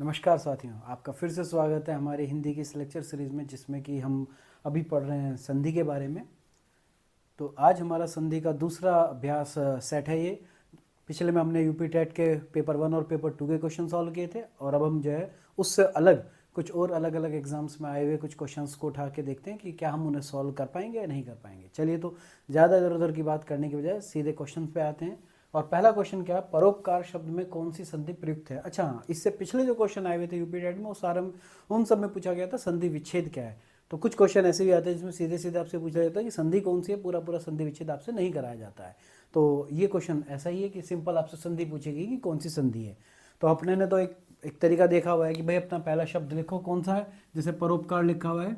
नमस्कार साथियों, आपका फिर से स्वागत है हमारे हिंदी की इस लेक्चर सीरीज़ में, जिसमें कि हम अभी पढ़ रहे हैं संधि के बारे में। तो आज हमारा संधि का दूसरा अभ्यास सेट है ये। पिछले में हमने यूपी टेट के पेपर 1 और पेपर 2 के क्वेश्चन सॉल्व किए थे, और अब हम जो है उससे अलग कुछ और अलग अलग एग्जाम्स में आए हुए कुछ क्वेश्चंस को उठा के देखते हैं कि क्या हम उन्हें सॉल्व कर पाएंगे या नहीं कर पाएंगे। चलिए, तो ज़्यादा इधर उधर की बात करने के बजाय सीधे क्वेश्चन पे आते हैं। और पहला क्वेश्चन क्या है, परोपकार शब्द में कौन सी संधि प्रयुक्त है। अच्छा हाँ, इससे पिछले जो क्वेश्चन आए हुए थे यूपी टेट में, वो सारे उन सब में पूछा गया था संधि विच्छेद क्या है। तो कुछ क्वेश्चन ऐसे भी आते हैं जिसमें सीधे सीधे आपसे पूछा जाता है कि संधि कौन सी है, पूरा पूरा संधि विच्छेद आपसे नहीं कराया जाता है। तो ये क्वेश्चन ऐसा ही है कि सिंपल आपसे संधि पूछेगी कि कौन सी संधि है। तो अपने ने तो एक तरीका देखा हुआ है कि भाई अपना पहला शब्द लिखो कौन सा है, जैसे परोपकार लिखा हुआ है,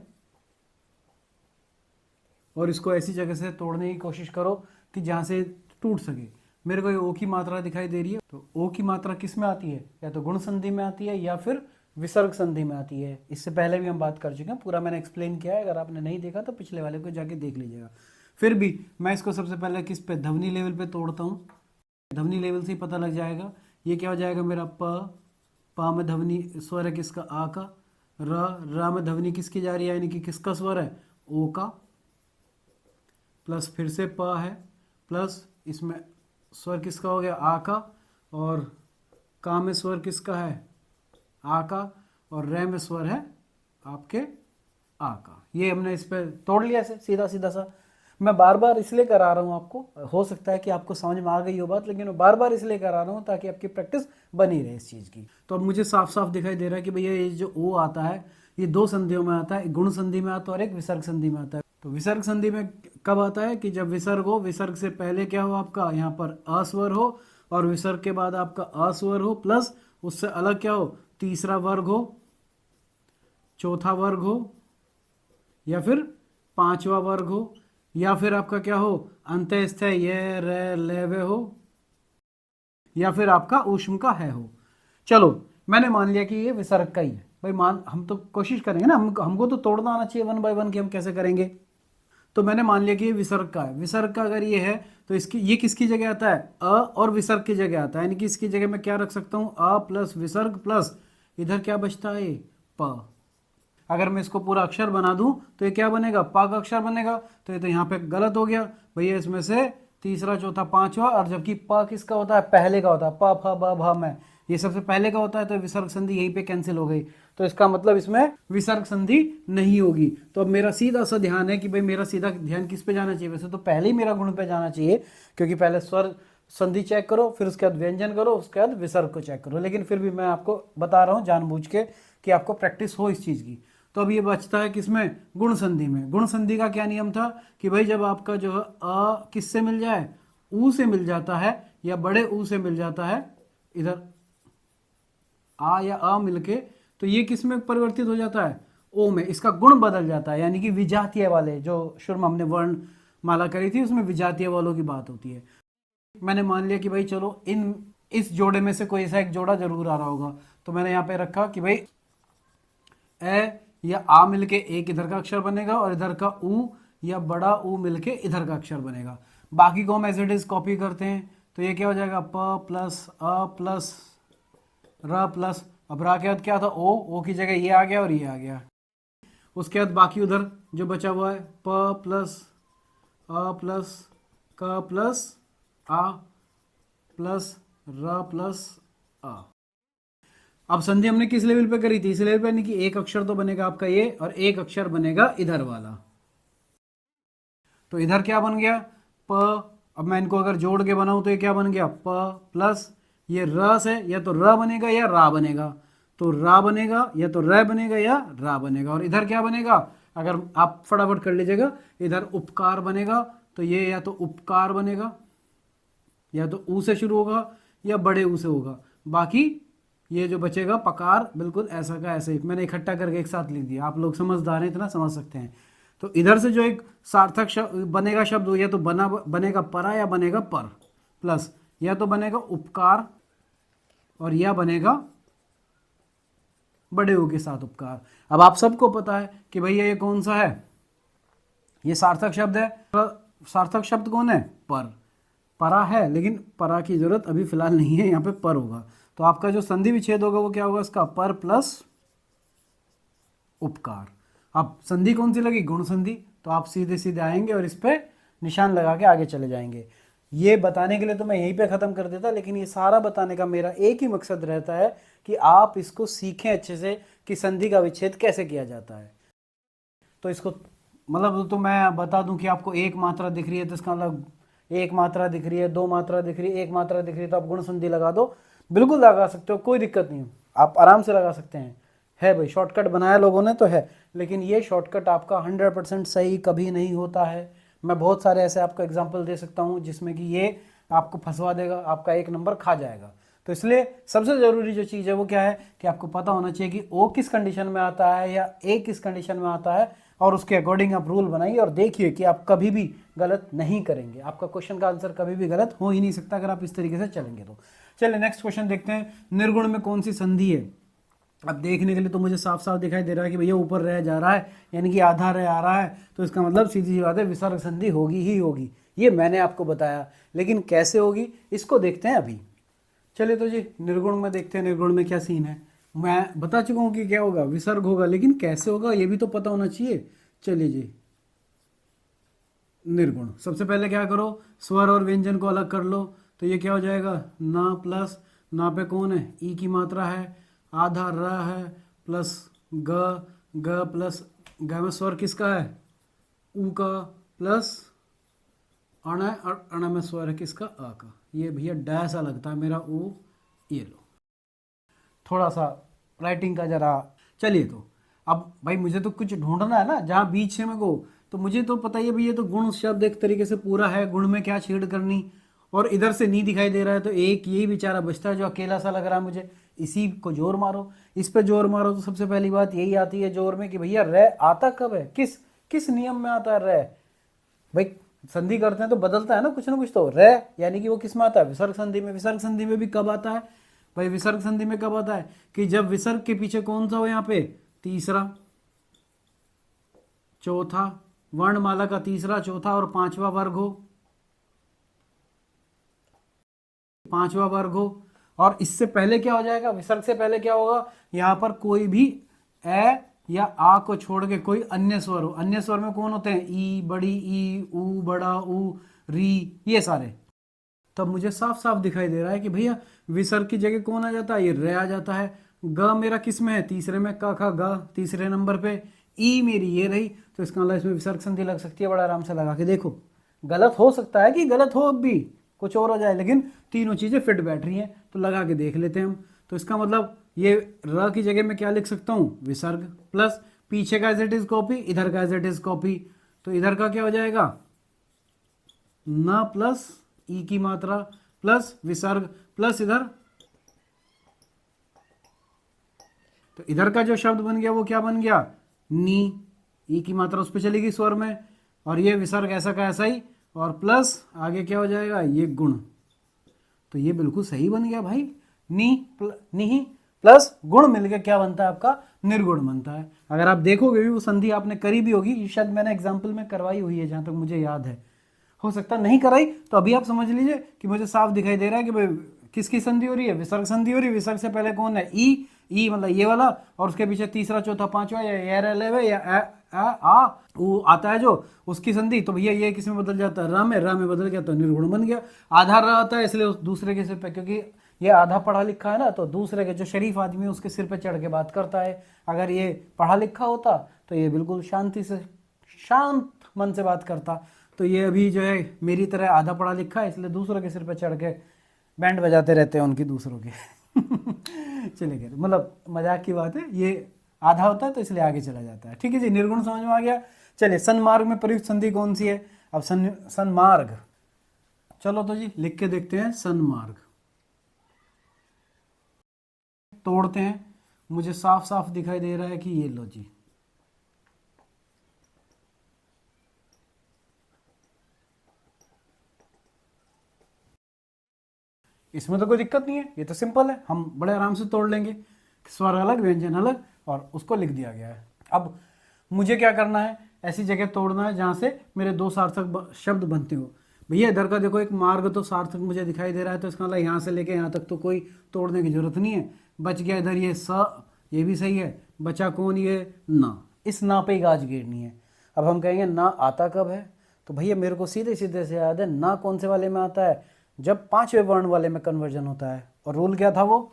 और इसको ऐसी जगह से तोड़ने की कोशिश करो कि जहाँ से टूट सके। मेरे को ये ओ की मात्रा दिखाई दे रही है, तो ओ की मात्रा किस में आती है, या तो गुण संधि में आती है या फिर विसर्ग संधि में आती है। इससे पहले भी हम बात कर चुके हैं, पूरा मैंने एक्सप्लेन किया है। अगर आपने नहीं देखा तो पिछले वाले को जाके देख लीजिएगा। फिर भी मैं इसको सबसे पहले किस पे, ध्वनि लेवल पे तोड़ता हूँ। ध्वनि लेवल से ही पता लग जाएगा। ये क्या हो जाएगा मेरा प में ध्वनि स्वर है किसका, आ का। र में ध्वनि किसकी जा रही है, यानी कि किसका स्वर है, ओ का। प्लस फिर से प है, प्लस इसमें स्वर किसका हो गया, आ का। और का में स्वर किसका है, आ का। और रे में स्वर है आपके आ का। ये हमने इस पर तोड़ लिया से सीधा सीधा सा। मैं बार बार इसलिए करा रहा हूँ आपको, हो सकता है कि आपको समझ में आ गई हो बात, लेकिन मैं बार बार इसलिए करा रहा हूँ ताकि आपकी प्रैक्टिस बनी रहे इस चीज़ की। तो अब मुझे साफ साफ दिखाई दे रहा है कि भैया ये जो ओ आता है, ये दो संधियों में आता है, एक गुण संधि में आता है और एक विसर्ग संधि में आता है। तो विसर्ग संधि में कब आता है कि जब विसर्ग हो, विसर्ग से पहले क्या हो आपका यहाँ पर अस्वर हो, और विसर्ग के बाद आपका अस्वर हो, प्लस उससे अलग क्या हो, तीसरा वर्ग हो, चौथा वर्ग हो, या फिर पांचवा वर्ग हो, या फिर आपका क्या हो, अंत्यस्थ ये रे ले वे हो, या फिर आपका ऊष्म का है हो। चलो, मैंने मान लिया कि ये विसर्ग का ही है। भाई मान, हम तो कोशिश करेंगे ना, हमको तो तोड़ना आना चाहिए वन बाय वन कि हम कैसे करेंगे। तो मैंने मान लिया कि ये विसर्ग का है। विसर्ग का अगर ये है तो इसकी ये किसकी जगह आता है, अ और विसर्ग की जगह आता है। यानी कि इसकी जगह मैं क्या रख सकता हूँ, अ प्लस विसर्ग प्लस इधर क्या बचता है, प। अगर मैं इसको पूरा अक्षर बना दूं तो ये क्या बनेगा, पा का अक्षर बनेगा। तो ये तो यहाँ पे गलत हो गया भैया, इसमें से तीसरा चौथा पांचवा, और जबकि प किसका होता है, पहले का होता है, प फ ब भ में, ये सबसे पहले का होता है। तो विसर्ग संधि यहीं पे कैंसिल हो गई, तो इसका मतलब इसमें विसर्ग संधि नहीं होगी। तो अब मेरा सीधा सा ध्यान है कि भाई मेरा सीधा ध्यान किस पे जाना चाहिए, वैसे तो पहले ही मेरा गुण पे जाना चाहिए, क्योंकि पहले स्वर संधि चेक करो, फिर उसके बाद व्यंजन करो, उसके बाद विसर्ग को चेक करो। लेकिन फिर भी मैं आपको बता रहा हूँ जानबूझ के कि आपको प्रैक्टिस हो इस चीज़ की। तो अब ये बचता है किसमें, गुण संधि में। गुण संधि का क्या नियम था कि भाई जब आपका जो है अ किससे मिल जाए, ऊ से मिल जाता है, या बड़े ऊ से मिल जाता है, इधर आ या अ मिलके, तो ये किस में परिवर्तित हो जाता है, ओ में। इसका गुण बदल जाता है, यानी कि विजातीय वाले, जो शुरू में हमने वर्ण माला करी थी उसमें विजातीय वालों की बात होती है। मैंने मान लिया कि भाई चलो इस जोड़े में से कोई ऐसा एक जोड़ा जरूर आ रहा होगा, तो मैंने यहाँ पे रखा कि भाई ए या आ मिलके एक इधर का अक्षर बनेगा, और इधर का ऊ या बड़ा ऊ मिलके इधर का अक्षर बनेगा। बाकी को हम एज इट इज कॉपी करते हैं, तो ये क्या हो जाएगा, प प्लस अ प्लस र प्लस, अब रा के बाद क्या था, ओ की जगह ये आ गया और ये आ गया। उसके बाद बाकी उधर जो बचा हुआ है, प प्लस अ प्लस क प्लस आ प्लस र प्लस आ। अब संधि हमने किस लेवल पे करी थी, इस लेवल पे, यानी कि एक अक्षर तो बनेगा आपका ये, और एक अक्षर बनेगा इधर वाला। तो इधर क्या बन गया, प। अब मैं इनको अगर जोड़ के बनाऊं तो ये क्या बन गया, प प्लस ये र से या तो र बनेगा या रा बनेगा। तो रा बनेगा या तो र बनेगा या रा बनेगा। और इधर क्या बनेगा, अगर आप फटाफट कर लीजिएगा, इधर उपकार बनेगा। तो ये या तो उपकार बनेगा, या तो ऊ से शुरू होगा या बड़े ऊ से होगा। बाकी ये जो बचेगा पकार, बिल्कुल ऐसा का ऐसे ही मैंने इकट्ठा करके एक साथ लिख दिया। आप लोग समझदार हैं, इतना समझ सकते हैं। तो इधर से जो एक सार्थक शब्द बनेगा, शब्द या तो बनेगा परा या बनेगा पर, प्लस या तो बनेगा उपकार और या बनेगा बड़े ऊ के साथ उपकार। अब आप सबको पता है कि भैया ये कौन सा है, ये सार्थक शब्द है। सार्थक शब्द कौन है, पर। परा है, लेकिन परा की जरूरत अभी फिलहाल नहीं है, यहाँ पे पर होगा। तो आपका जो संधि विच्छेद होगा वो क्या होगा, इसका पर प्लस उपकार। अब संधि कौन सी लगी, गुण संधि, तो आप सीधे सीधे आएंगे और इस पे निशान लगा के आगे चले जाएंगे। ये बताने के लिए तो मैं यहीं पे ख़त्म कर देता, लेकिन ये सारा बताने का मेरा एक ही मकसद रहता है कि आप इसको सीखें अच्छे से कि संधि का विच्छेद कैसे किया जाता है। तो इसको मतलब तो मैं बता दूं कि आपको एक मात्रा दिख रही है तो इसका मतलब एक मात्रा दिख रही है, दो मात्रा दिख रही है, एक मात्रा दिख रही है, तो आप गुण संधि लगा दो, बिल्कुल लगा सकते हो, कोई दिक्कत नहीं, आप आराम से लगा सकते हैं। है भाई, शॉर्टकट बनाया लोगों ने तो है, लेकिन ये शॉर्टकट आपका 100% सही कभी नहीं होता है। मैं बहुत सारे ऐसे आपको एग्जाम्पल दे सकता हूँ जिसमें कि ये आपको फंसवा देगा, आपका एक नंबर खा जाएगा। तो इसलिए सबसे ज़रूरी जो चीज़ है वो क्या है कि आपको पता होना चाहिए कि ओ किस कंडीशन में आता है या ए किस कंडीशन में आता है, और उसके अकॉर्डिंग आप रूल बनाइए और देखिए कि आप कभी भी गलत नहीं करेंगे। आपका क्वेश्चन का आंसर कभी भी गलत हो ही नहीं सकता अगर आप इस तरीके से चलेंगे तो। चलिए नेक्स्ट क्वेश्चन देखते हैं, निर्गुण में कौन सी संधि है। अब देखने के लिए तो मुझे साफ साफ दिखाई दे रहा है कि भैया ऊपर रह जा रहा है, यानी कि आधा रह आ रहा है, तो इसका मतलब सीधी सी बात है विसर्ग संधि होगी ही होगी। ये मैंने आपको बताया, लेकिन कैसे होगी इसको देखते हैं अभी। चलिए तो जी निर्गुण में देखते हैं, निर्गुण में क्या सीन है। मैं बता चुका हूँ कि क्या होगा, विसर्ग होगा, लेकिन कैसे होगा ये भी तो पता होना चाहिए। चलिए जी, निर्गुण सबसे पहले क्या करो, स्वर और व्यंजन को अलग कर लो। तो ये क्या हो जाएगा, ना प्लस ना पे कौन है, ई की मात्रा है, आधा र है, प्लस ग, ग प्लस ग में स्वर किसका है, ऊ का, प्लस अण है, और अण में स्वर है किसका, आ का। ये भैया डैश सा लगता है मेरा ऊ, ये लो थोड़ा सा राइटिंग का जरा। चलिए तो अब भाई मुझे तो कुछ ढूंढना है ना जहाँ बीच में को, तो मुझे तो पता ही है भैया, तो गुण शब्द एक तरीके से पूरा है, गुण में क्या छेड़ करनी, और इधर से नहीं दिखाई दे रहा है, तो एक यही बेचारा बचता है जो अकेला सा लग रहा है मुझे, इसी को जोर मारो, इस पे जोर मारो। तो सबसे पहली बात यही आती है जोर में कि भैया रे आता कब है, किस किस नियम में आता है रे। भाई संधि करते हैं तो बदलता है ना कुछ तो, रे यानी कि वो किस में आता है, विसर्ग संधि में। विसर्ग संधि में भी कब आता है भाई, विसर्ग संधि में कब आता है कि जब विसर्ग के पीछे कौन सा हो, यहाँ पे तीसरा, चौथा, वर्णमाला का तीसरा, चौथा और पांचवा वर्ग हो, पांचवा वर्ग हो। और इससे पहले क्या हो जाएगा, विसर्ग से पहले क्या होगा, यहां पर कोई भी ए या आ को छोड़ के कोई अन्य स्वर हो। अन्य स्वर में कौन होते हैं, ई, बड़ी ई, ऊ, बड़ा ऊ, री, ये सारे। तब मुझे साफ साफ दिखाई दे रहा है कि भैया विसर्ग की जगह कौन आ जाता है, ये रे आ जाता है। ग मेरा किस में है, तीसरे में, का खा ग तीसरे नंबर पे, ई मेरी ये रही, तो इसका मतलब इसमें विसर्ग संधि लग सकती है। बड़ा आराम से लगा के देखो, गलत हो सकता है कि गलत हो, अब भी कुछ और हो जाए, लेकिन तीनों चीजें फिट बैठ रही हैं, तो लगा के देख लेते हैं हम। तो इसका मतलब ये र की जगह में क्या लिख सकता हूँ, विसर्ग, प्लस पीछे का एज इट इज कॉपी, इधर का एज इट इज कॉपी, तो इधर का क्या हो जाएगा, न प्लस ई की मात्रा प्लस विसर्ग प्लस इधर, तो इधर का जो शब्द बन गया वो क्या बन गया, नी, ई की मात्रा उस पर चलेगी स्वर में, और ये विसर्ग ऐसा का ऐसा ही, और प्लस आगे क्या हो जाएगा, ये गुण। तो ये बिल्कुल सही बन गया भाई, नी प्लस गुण मिलकर क्या बनता है आपका, निर्गुण बनता है। अगर आप देखोगे भी वो संधि आपने करी भी होगी, ये शायद मैंने एग्जाम्पल में करवाई हुई है जहां तक मुझे याद है, हो सकता नहीं कराई, तो अभी आप समझ लीजिए कि मुझे साफ दिखाई दे रहा है कि भाई किसकी संधि हो रही है, विसर्ग संधि हो रही है। विसर्ग से पहले कौन है, ई, ई मतलब ये वाला, और उसके पीछे तीसरा चौथा पांचवा या रेलेवे या आ वो आता है जो उसकी संधि, तो भैया ये किस में बदल जाता है, रा में बदल गया, तो निर्गुण बन गया। आधा रा आता है इसलिए उस दूसरे के सिर पे, क्योंकि ये आधा पढ़ा लिखा है ना, तो दूसरे के जो शरीफ आदमी है उसके सिर पे चढ़ के बात करता है। अगर ये पढ़ा लिखा होता तो ये बिल्कुल शांति से शांत मन से बात करता। तो ये अभी जो है मेरी तरह आधा पढ़ा लिखा है, इसलिए दूसरों के सिर पे चढ़ के बैंड बजाते रहते हैं उनकी दूसरों के चले गए, मतलब मजाक की बात है, ये आधा होता है तो इसलिए आगे चला जाता है। ठीक है जी, निर्गुण समझ में आ गया। चलिए सन्मार्ग में प्रयुक्त संधि कौन सी है, अब सन्मार्ग, चलो तो जी लिख के देखते हैं, सन्मार्ग तोड़ते हैं। मुझे साफ साफ दिखाई दे रहा है कि ये लो जी, इसमें तो कोई दिक्कत नहीं है, ये तो सिंपल है, हम बड़े आराम से तोड़ लेंगे, स्वर अलग व्यंजन अलग, और उसको लिख दिया गया है। अब मुझे क्या करना है, ऐसी जगह तोड़ना है जहां से मेरे दो सार्थक शब्द बनते हो। भैया इधर का देखो एक मार्ग तो सार्थक मुझे दिखाई दे रहा है, तो इसका मतलब यहाँ से लेके यहाँ तक तो कोई तोड़ने की जरूरत नहीं है। बच गया इधर ये स, ये भी सही है। बचा कौन? ये ना। इस ना पे ही गाज गिरनी है। अब हम कहेंगे ना आता कब है, तो भैया मेरे को सीधे सीधे से याद है ना कौन से वाले में आता है, जब पांचवें वर्ण वाले में कन्वर्जन होता है। और रूल क्या था वो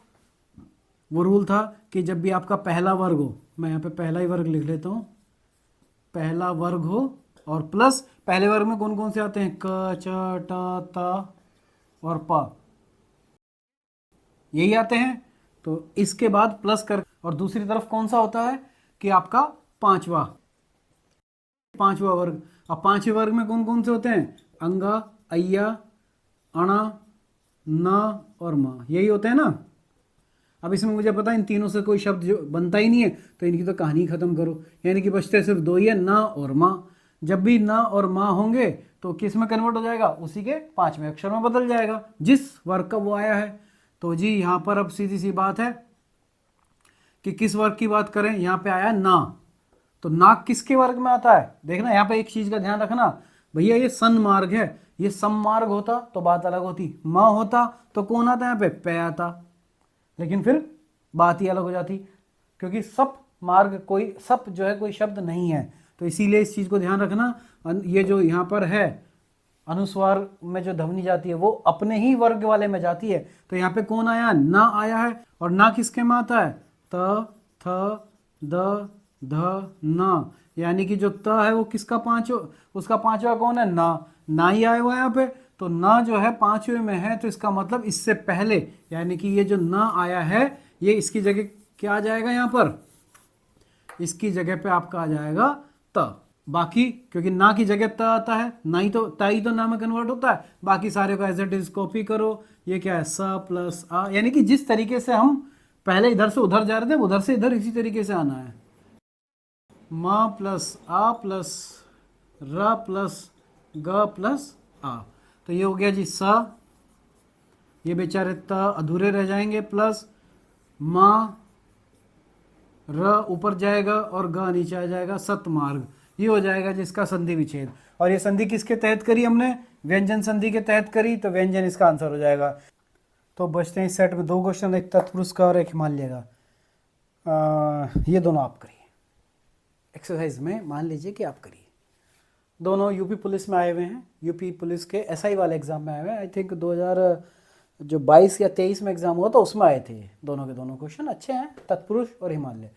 रूल था कि जब भी आपका पहला वर्ग हो, मैं यहाँ पे पहला ही वर्ग लिख लेता हूँ, पहला वर्ग हो और प्लस पहले वर्ग में कौन कौन से आते हैं, क च ट त और प, यही आते हैं। तो इसके बाद प्लस कर, और दूसरी तरफ कौन सा होता है कि आपका पांचवा वर्ग। अब पांचवें वर्ग में कौन कौन से होते हैं, अंगा, अय्या, अणा, न और म, यही होते हैं ना। अब इसमें मुझे पता है इन तीनों से कोई शब्द जो बनता ही नहीं है, तो इनकी तो कहानी खत्म करो, यानी कि बचते सिर्फ दो ही है, ना और माँ। जब भी ना और माँ होंगे तो किस में कन्वर्ट हो जाएगा, उसी के पांचवें अक्षर में बदल जाएगा जिस वर्ग का वो आया है। तो जी यहाँ पर अब सीधी सी बात है कि किस वर्ग की बात करें, यहाँ पे आया ना, तो ना किसके वर्ग में आता है। देखना यहाँ पे एक चीज का ध्यान रखना, भैया ये सन मार्ग है, ये सम मार्ग होता तो बात अलग होती, माँ होता तो कौन आता यहाँ पे, पे आता, लेकिन फिर बात ही अलग हो जाती, क्योंकि सप मार्ग कोई सप जो है कोई शब्द नहीं है। तो इसीलिए इस चीज को ध्यान रखना, ये जो यहाँ पर है अनुस्वार में जो ध्वनि जाती है वो अपने ही वर्ग वाले में जाती है। तो यहाँ पे कौन आया, ना आया है, और ना किसके में आता है, त थ द ध न, यानी कि जो त है वो किसका उसका पांचवा कौन है, ना ही आया हुआ है यहाँ पे। तो ना जो है पांचवे में है, तो इसका मतलब इससे पहले, यानी कि ये जो ना आया है ये इसकी जगह क्या आ जाएगा, यहाँ पर इसकी जगह पे आपका आ जाएगा त। बाकी क्योंकि ना की जगह त आता है, ना ही तो ता ही तो ना में कन्वर्ट होता है, बाकी सारे को एज इट इज कॉपी करो। ये क्या है, स प्लस आ, यानी कि जिस तरीके से हम पहले इधर से उधर जा रहे थे उधर से इधर इसी तरीके से आना है। म प्लस आ प्लस र प्लस ग प्लस आ, तो ये हो गया जी स, ये बेचारे त अधूरे रह जाएंगे, प्लस म र ऊपर जाएगा और ग नीचे आ जाएगा, सतमार्ग, ये हो जाएगा जिसका संधि विच्छेद। और ये संधि किसके तहत करी हमने, व्यंजन संधि के तहत करी, तो व्यंजन इसका आंसर हो जाएगा। तो बचते हैं इस सेट में दो क्वेश्चन, एक तत्पुरुष का और एक हिमालय का। ये दोनों आप करिए एक्सरसाइज में, मान लीजिए कि आप करिए। दोनों यूपी पुलिस में आए हुए हैं, यूपी पुलिस के एसआई वाले एग्जाम में आए हुए हैं। आई थिंक 2022 या 23 में एग्जाम हुआ था उसमें आए थे दोनों के दोनों क्वेश्चन, अच्छे हैं, तत्पुरुष और हिमालय।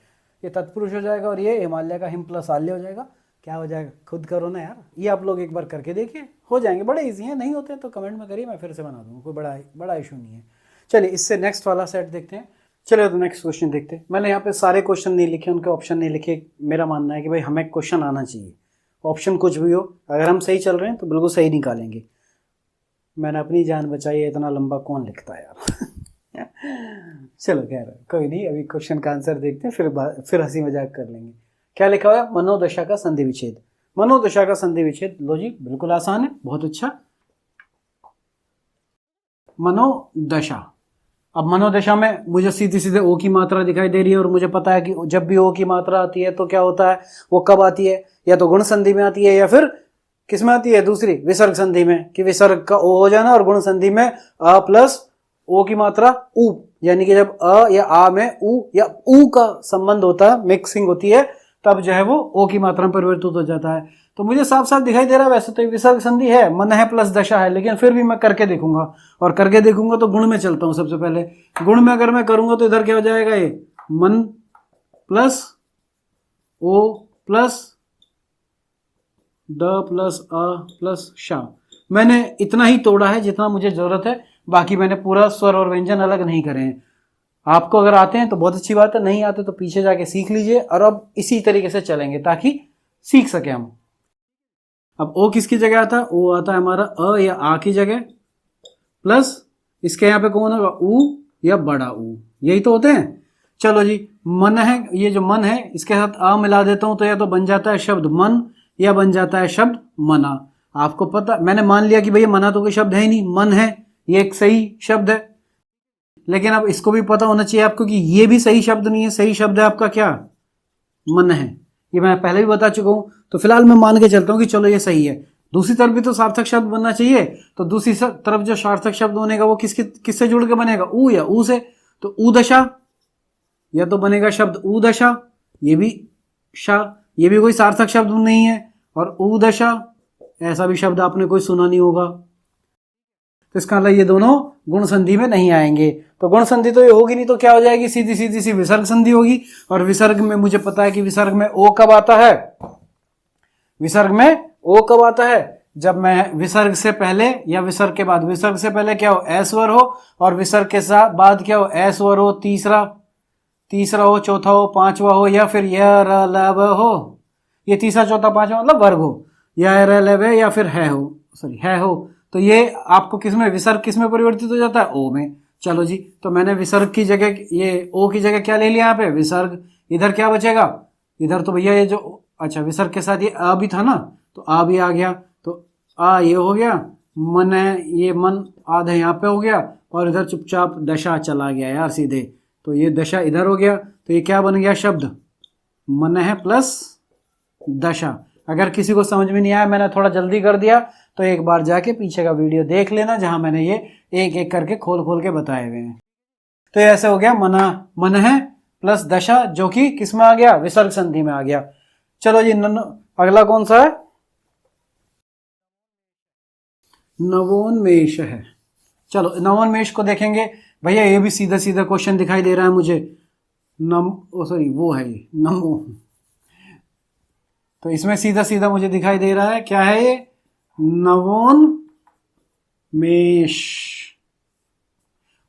ये तत्पुरुष हो जाएगा और ये हिमालय का हिम प्लस आल्य हो जाएगा। क्या हो जाएगा, खुद करो ना यार, ये आप लोग एक बार करके देखिए, हो जाएंगे, बड़े इजी हैं, नहीं होते तो कमेंट में करिए, मैं फिर से बना दूंगा, कोई बड़ा इशू नहीं है। चलिए इससे नेक्स्ट वाला सेट देखते हैं। चलिए तो नेक्स्ट क्वेश्चन देखते हैं। मैंने यहाँ पे सारे क्वेश्चन नहीं लिखे, उनके ऑप्शन नहीं लिखे। मेरा मानना है कि भाई हमें क्वेश्चन आना चाहिए, ऑप्शन कुछ भी हो, अगर हम सही चल रहे हैं तो बिल्कुल सही निकालेंगे। मैंने अपनी जान बचाई है, इतना लंबा कौन लिखता है यार। चलो खैर कोई नहीं, अभी क्वेश्चन का आंसर देखते हैं, फिर हंसी मजाक कर लेंगे। क्या लिखा हुआ है, मनोदशा का संधि विच्छेद। मनोदशा का संधि विच्छेद, लो जी बिल्कुल आसान है, बहुत अच्छा। मनोदशा, अब मनोदशा में मुझे सीधे सीधे ओ की मात्रा दिखाई दे रही है, और मुझे पता है कि जब भी ओ की मात्रा आती है तो क्या होता है, वो कब आती है, या तो गुण संधि में आती है या फिर किस में आती है, दूसरी विसर्ग संधि में, कि विसर्ग का ओ हो जाना और गुण संधि में अ प्लस ओ की मात्रा उ, यानी कि जब अ या आ में उ या उ का संबंध होता है, मिक्सिंग होती है, तब जो है वो ओ की मात्रा में परिवर्तित हो जाता है। तो मुझे साफ साफ दिखाई दे रहा है, वैसे तो विसर्ग संधि है, मन है प्लस दशा है, लेकिन फिर भी मैं करके देखूंगा, और करके देखूंगा तो गुण में चलता हूं। सबसे पहले गुण में अगर मैं करूंगा तो इधर क्या हो जाएगा, ये मन प्लस ओ प्लस द प्लस अ प्लस शा। मैंने इतना ही तोड़ा है जितना मुझे जरूरत है, बाकी मैंने पूरा स्वर और व्यंजन अलग नहीं करे हैं। आपको अगर आते हैं तो बहुत अच्छी बात है, नहीं आते तो पीछे जाके सीख लीजिए, और अब इसी तरीके से चलेंगे ताकि सीख सके हम। अब ओ किसकी जगह आता है, ओ आता है हमारा अ या आ की जगह, प्लस इसके यहाँ पे कौन होगा, उ या बड़ा उ, यही तो होते हैं। चलो जी, मन है, ये जो मन है इसके साथ आ मिला देता हूं, तो या तो बन जाता है शब्द मन या बन जाता है शब्द मना। आपको पता, मैंने मान लिया कि भैया मना तो कोई शब्द है ही नहीं, मन है ये एक सही शब्द है, लेकिन अब इसको भी पता होना चाहिए आपको कि ये भी सही शब्द नहीं है, सही शब्द है आपका क्या, मन है, ये मैं पहले भी बता चुका हूं। तो फिलहाल मैं मान के चलता हूं कि चलो ये सही है, दूसरी तरफ भी तो सार्थक शब्द बनना चाहिए, तो दूसरी तरफ जो सार्थक शब्द बनेगा वो किससे जुड़ के बनेगा, ऊ या ऊ से। तो ऊ दशा, या तो बनेगा शब्द ऊ दशा, ये भी ये भी कोई सार्थक शब्द नहीं है, और ऊ दशा ऐसा भी शब्द आपने कोई सुना नहीं होगा। तो इसका मतलब ये दोनों गुण संधि में नहीं आएंगे। तो गुण संधि तो ये होगी नहीं, तो क्या हो जाएगी, सीधी सीधी सी विसर्ग संधि होगी। और विसर्ग में मुझे पता है कि विसर्ग में ओ कब आता है, विसर्ग में ओ कब आता है, जब मैं विसर्ग से पहले या विसर्ग के बाद, विसर्ग से पहले क्या हो, ऐ स्वर हो, और विसर्ग के साथ बाद क्या हो, ऐ स्वर हो, तीसरा हो, चौथा हो, पांचवा हो, या फिर य र ल व हो। ये तीसरा चौथा पांचवा मतलब वर्ग हो, या र ल व या फिर है हो, सॉरी है हो। तो ये आपको किसमें, विसर्ग किसमें परिवर्तित हो जाता है, ओ में। चलो जी, तो मैंने विसर्ग की जगह, ये ओ की जगह क्या ले लिया यहाँ पे, विसर्ग। इधर क्या बचेगा, इधर तो भैया ये जो, अच्छा विसर्ग के साथ ये आ भी था ना, तो आ भी आ गया, तो आ ये हो गया, मन है, ये मन आधा यहाँ पे हो गया, और इधर चुपचाप दशा चला गया यार सीधे, तो ये दशा इधर हो गया। तो ये क्या बन गया शब्द, मन है प्लस दशा। अगर किसी को समझ में नहीं आया, मैंने थोड़ा जल्दी कर दिया, तो एक बार जाके पीछे का वीडियो देख लेना, जहां मैंने ये एक एक करके खोल खोल के बताए हुए हैं। तो ऐसे हो गया मन है प्लस दशा, जो कि किस में आ गया, विसर्ग संधि में आ गया। चलो जी, अगला कौन सा है, नवोन्मेष है। चलो नवोन्मेष को देखेंगे। भैया ये भी सीधा सीधा क्वेश्चन दिखाई दे रहा है मुझे, वो है ये नमो, तो इसमें सीधा सीधा मुझे दिखाई दे रहा है, क्या है ये, नवोन्मेष।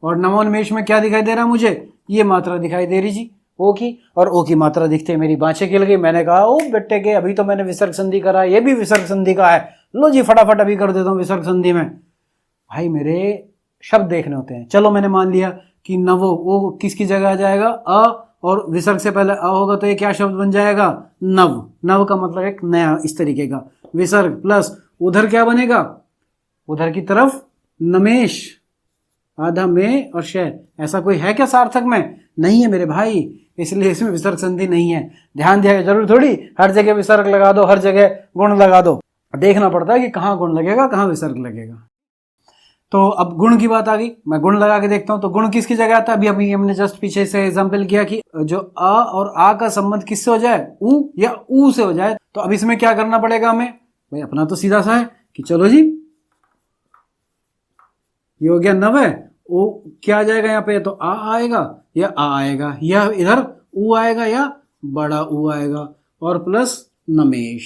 और नवोन्मेष में क्या दिखाई दे रहा है मुझे, ये मात्रा दिखाई दे रही जी, ओ की, और ओ की मात्रा दिखते मेरी बाँछें खिल गई। मैंने कहा ओ बेटे के, अभी तो मैंने विसर्ग संधि करा, ये भी विसर्ग संधि का है, लो जी फटाफट अभी कर देता हूँ विसर्ग संधि में। भाई मेरे शब्द देखने होते हैं। चलो मैंने मान लिया कि नवो, ओ किसकी जगह आ जाएगा, अ, और विसर्ग से पहले अ होगा, तो ये क्या शब्द बन जाएगा, नव। नव का मतलब एक नया, इस तरीके का, विसर्ग प्लस उधर क्या बनेगा, उधर की तरफ नमेश, आधा में और शय। ऐसा कोई है क्या सार्थक में, नहीं है मेरे भाई, इसलिए इसमें विसर्ग संधि नहीं है। ध्यान दिया, जरूर थोड़ी हर जगह विसर्ग लगा दो, हर जगह गुण लगा दो, देखना पड़ता है कि कहाँ गुण लगेगा, कहाँ विसर्ग लगेगा। तो अब गुण की बात आ गई, मैं गुण लगा के देखता हूं। तो गुण किसकी जगह आता है, अभी हमने जस्ट पीछे से एग्जांपल किया कि जो अ और आ का संबंध किससे हो जाए, ऊ या ऊ से हो जाए। तो अब इसमें क्या करना पड़ेगा हमें, भाई अपना तो सीधा सा है कि चलो जी, ये हो गया नव है, ओ क्या आ जाएगा यहाँ पे, तो आ आएगा या आ आएगा, या इधर ऊ आएगा या बड़ा ऊ आएगा, और प्लस नमेश।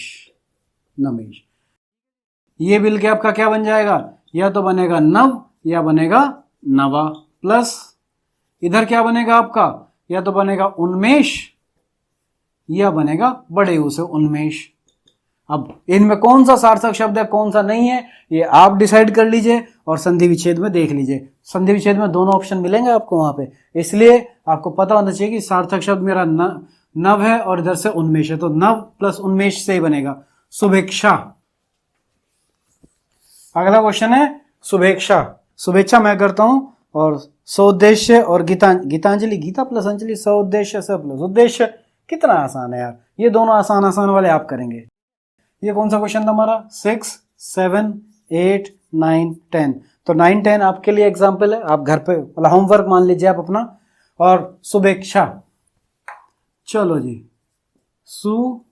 ये मिल के आपका क्या बन जाएगा, या तो बनेगा नव या बनेगा नवा, प्लस इधर क्या बनेगा आपका, या तो बनेगा उन्मेष या बनेगा बड़े ऊ से उन्मेष। अब इनमें कौन सा सार्थक शब्द है, कौन सा नहीं है, ये आप डिसाइड कर लीजिए और संधि विच्छेद में देख लीजिए। संधि विच्छेद में दोनों ऑप्शन मिलेंगे आपको वहां पे, इसलिए आपको पता होना चाहिए कि सार्थक शब्द मेरा नव है और इधर से उन्मेष है, तो नव प्लस उन्मेष से ही बनेगा शुभेच्छा। अगला क्वेश्चन है शुभेच्छा। शुभेच्छा मैं करता हूं, और सौद्देश्य और गीतांजलि, गीता प्लस अंजलि, सौद्देश्य से प्लस उद्देश्य। कितना आसान है यार, ये दोनों आसान वाले आप करेंगे। ये कौन सा क्वेश्चन था हमारा, 6, 7, 8, 9, 10। तो 9, 10 आपके लिए एग्जाम्पल है, आप घर पे मतलब होमवर्क मान लीजिए आप अपना। और शुभेच्छा, चलो जी, शुभेच्छा,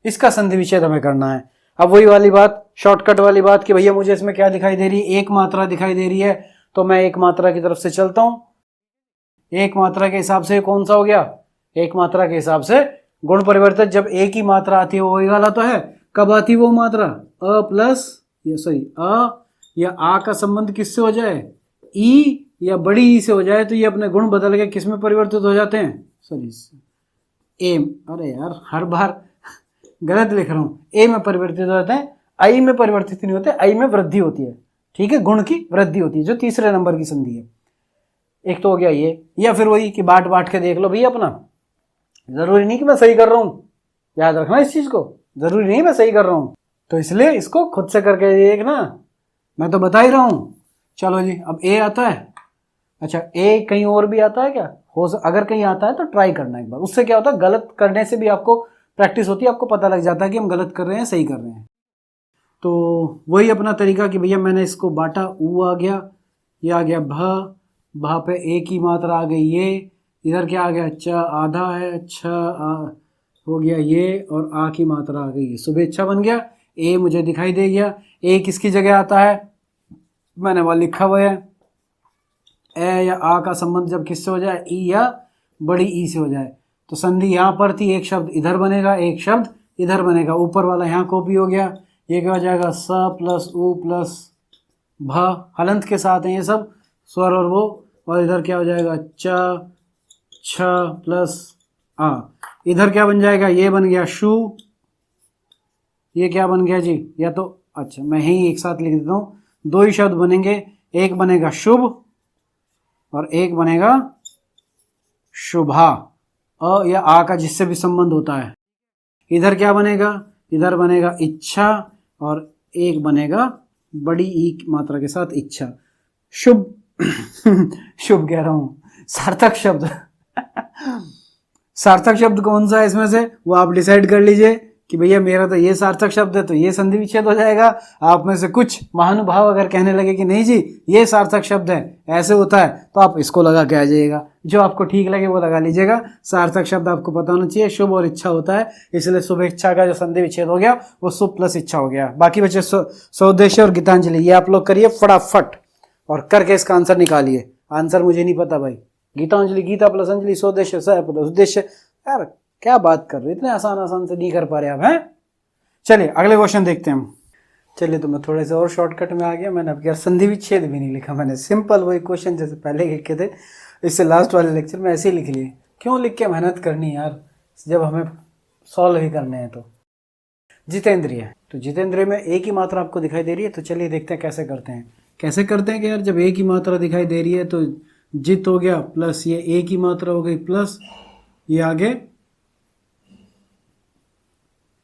इसका संधि विच्छेद हमें करना है। अब वही वाली बात, शॉर्टकट वाली बात कि भैया मुझे इसमें क्या दिखाई दे रही है, एक मात्रा दिखाई दे रही है, तो मैं एक मात्रा की तरफ से चलता हूं। एक मात्रा के हिसाब से कौन सा हो गया, एक मात्रा के हिसाब से गुण परिवर्तित जब एक ही मात्रा आती है, वो वही वाला तो है। कब आती है वो मात्रा, अ प्लस अ या आ का संबंध किससे हो जाए, ई या बड़ी ई से हो जाए, तो ये अपने गुण बदल के किस में परिवर्तित हो जाते हैं, ए। अरे यार हर बार गलत लिख रहा हूं, ए में परिवर्तित हो जाते हैं, आई में परिवर्तित नहीं होते, आई में वृद्धि होती है, ठीक है, गुण की वृद्धि होती है, जो तीसरे नंबर की संधि है। एक तो हो गया ये, या फिर वही कि बांट के देख लो भैया अपना, जरूरी नहीं कि मैं सही कर रहा हूं, याद रखना इस चीज को, जरूरी नहीं मैं सही कर रहा हूं, तो इसलिए इसको खुद से करके देखना, मैं तो बता ही रहा हूं। चलो जी, अब ए आता है, अच्छा ए कहीं और भी आता है क्या, अगर कहीं आता है तो ट्राई करना एक बार, उससे क्या होता है, गलत करने से भी आपको प्रैक्टिस होती है आपको पता लग जाता है कि हम गलत कर रहे हैं सही कर रहे हैं। तो वही अपना तरीका कि भैया मैंने इसको बांटा, ऊ आ गया, ये आ गया भा पे ए की मात्रा आ गई ये, इधर क्या आ गया च आधा है, छ हो गया ये, और आ की मात्रा आ गई, शुभेच्छा बन गया। ए मुझे दिखाई दे गया। ए किसकी जगह आता है, मैंने वह लिखा हुआ है। ए या आ का संबंध जब किससे हो जाए, ई या बड़ी ई से हो जाए, तो संधि यहाँ पर थी, एक शब्द इधर बनेगा, एक शब्द इधर बनेगा, ऊपर वाला यहाँ कॉपी हो गया। ये क्या हो जाएगा, स प्लस उ प्लस भ, हलंत के साथ है ये सब स्वर और वो, और इधर क्या हो जाएगा च छ प्लस आ। इधर क्या बन जाएगा, ये बन गया शु, ये क्या बन गया जी, या तो अच्छा मैं ही एक साथ लिख देता हूँ, दो ही शब्द बनेंगे, एक बनेगा शुभ और एक बनेगा शुभा, अ या आ का जिससे भी संबंध होता है। इधर क्या बनेगा, इधर बनेगा इच्छा और एक बनेगा बड़ी ई की मात्रा के साथ इच्छा, शुभ शुभ कह रहा हूं, सार्थक शब्द सार्थक शब्द कौन सा है इसमें से, वो आप डिसाइड कर लीजिए कि भैया मेरा तो ये सार्थक शब्द है तो ये संधि विच्छेद हो जाएगा। आप में से कुछ महानुभाव अगर कहने लगे कि नहीं जी ये सार्थक शब्द है, ऐसे होता है, तो आप इसको लगा के आ जाइएगा, जो आपको ठीक लगे वो लगा लीजिएगा। सार्थक शब्द आपको पता होना चाहिए, शुभ और इच्छा होता है, इसलिए शुभेच्छा का जो संधि विच्छेद हो गया वो शुभ प्लस इच्छा हो गया। बाकी बचे स्वदेश और गीतांजलि, ये आप लोग करिए फटाफट और करके इसका आंसर निकालिए। आंसर मुझे नहीं पता भाई, गीतांजलि गीता प्लस अंजलि, स्वदेश स प्लस उद्देश्य, यार क्या बात कर रहे हो, इतने आसान से नहीं कर पा रहे आप हैं। चलिए अगले क्वेश्चन देखते हैं हम। चलिए तो मैं थोड़े से और शॉर्टकट में आ गया, मैंने अब यार संधि विच्छेद भी नहीं लिखा, मैंने सिंपल वही क्वेश्चन जैसे पहले लिखे थे, इससे लास्ट वाले लेक्चर में ऐसे ही लिख लिए। क्यों लिख के मेहनत करनी यार, जब हमें सॉल्व ही करने हैं। तो जितेंद्रिय, तो जितेंद्रिय में एक ही मात्रा आपको दिखाई दे रही है, तो चलिए देखते हैं कैसे करते हैं। कैसे करते हैं कि यार जब एक ही मात्रा दिखाई दे रही है तो जित हो गया प्लस ये एक ही मात्रा हो गई प्लस ये आगे